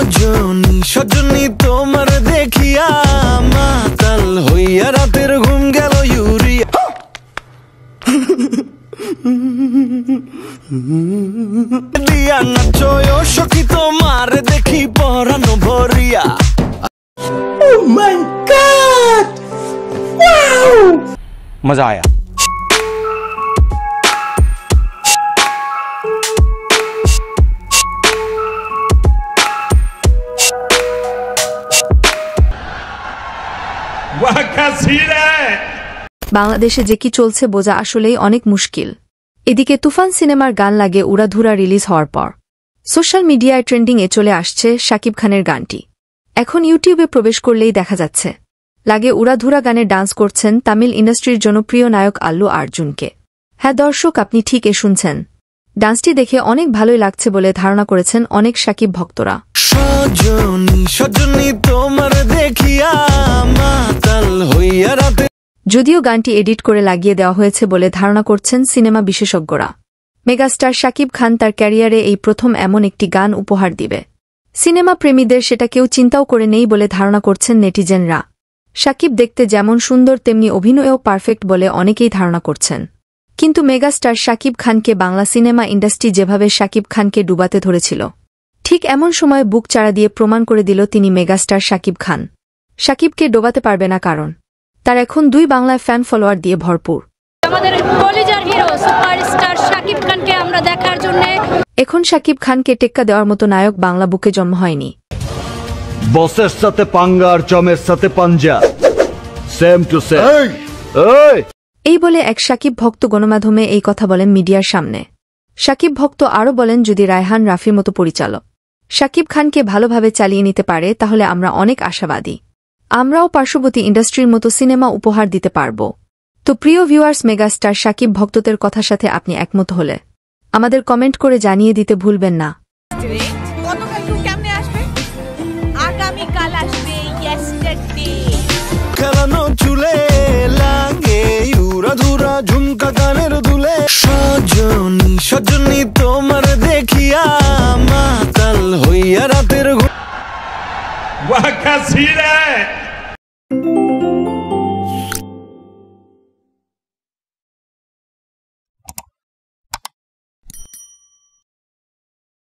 সজনী সজনী তোমার দেখিয়া মাতাল হইয়া রাতের ঘুম গেল ইউরিয়া। দিয়া নাচয় সখী তোমার দেখি পরানো ভরিয়া। Oh my God! Wow! मजा आया। বাংলাদেশে যে কি চলছে বোঝা আসলেই অনেক মুশকিল। এদিকে তুফান সিনেমার গান লাগে উড়াধুরা রিলিজ হওয়ার পর সোশ্যাল মিডিয়ায় ট্রেন্ডিংয়ে চলে আসছে শাকিব খানের গানটি। এখন ইউটিউবে প্রবেশ করলেই দেখা যাচ্ছে লাগে উড়াধুরা গানে ডান্স করছেন তামিল ইন্ডাস্ট্রির জনপ্রিয় নায়ক আল্লু অর্জুনকে। হ্যাঁ দর্শক, আপনি ঠিক শুনছেন, ডান্সটি দেখে অনেক ভালোই লাগছে বলে ধারণা করেছেন অনেক শাকিব ভক্তরা। সজনী সজনী তোমার দেখিয়া মাতাল হইয়া রাতে। যদিও গানটি এডিট করে লাগিয়ে দেওয়া হয়েছে বলে ধারণা করছেন সিনেমা বিশেষজ্ঞরা। মেগাস্টার শাকিব খান তার ক্যারিয়ারে এই প্রথম এমন একটি গান উপহার দিবে। সিনেমা প্রেমীদের সেটা কেউ চিন্তাও করে নেই বলে ধারণা করছেন নেটিজেনরা। শাকিব দেখতে যেমন সুন্দর তেমনি অভিনয়েও পারফেক্ট বলে অনেকেই ধারণা করছেন। কিন্তু মেগাস্টার শাকিব খানকে বাংলা সিনেমা ইন্ডাস্ট্রি যেভাবে শাকিব খানকে ডুবাতে ধরেছিল, ঠিক এমন সময় বুক চাড়া দিয়ে প্রমাণ করে দিল তিনি মেগাস্টার শাকিব খান শাকিবকে ডোবাতে পারবে না, কারণ তার এখন 2 বাংলায় ফ্যান ফলোয়ার দিয়ে ভরপুর। আমাদের কলিজার হিরো সুপারস্টার শাকিব খানকে আমরা দেখার জন্য এখন শাকিব খানকে টেক্কা দেওয়ার মতো নায়ক বাংলা বুকে জন্ম হয়নি। বসের সাথে পাঙ্গা আর চমের সাথে পাঞ্জা, সেম টু সেম। এই বলে এক শাকিব ভক্ত গণমাধ্যমে এই কথা বলেন মিডিয়ার সামনে। শাকিব ভক্ত আরও বলেন, যদি রায়হান রাফির মতো পরিচালক শাকিব খানকে ভালোভাবে চালিয়ে নিতে পারে তাহলে আমরা অনেক আশাবাদী, আমরাও পার্শ্ববর্তী ইন্ডাস্ট্রির মতো সিনেমা উপহার দিতে পারব। তো প্রিয় ভিউয়ার্স, মেগাস্টার শাকিব ভক্তদের কথার সাথে আপনি একমত হলে আমাদের কমেন্ট করে জানিয়ে দিতে ভুলবেন না। খেলানো চুলে লাগে উড়াধুরা ঝুমকা গানের দুলে। সজনী সজনী তোমার দেখিয়া মাতাল হইয়া রাতের ঘুম।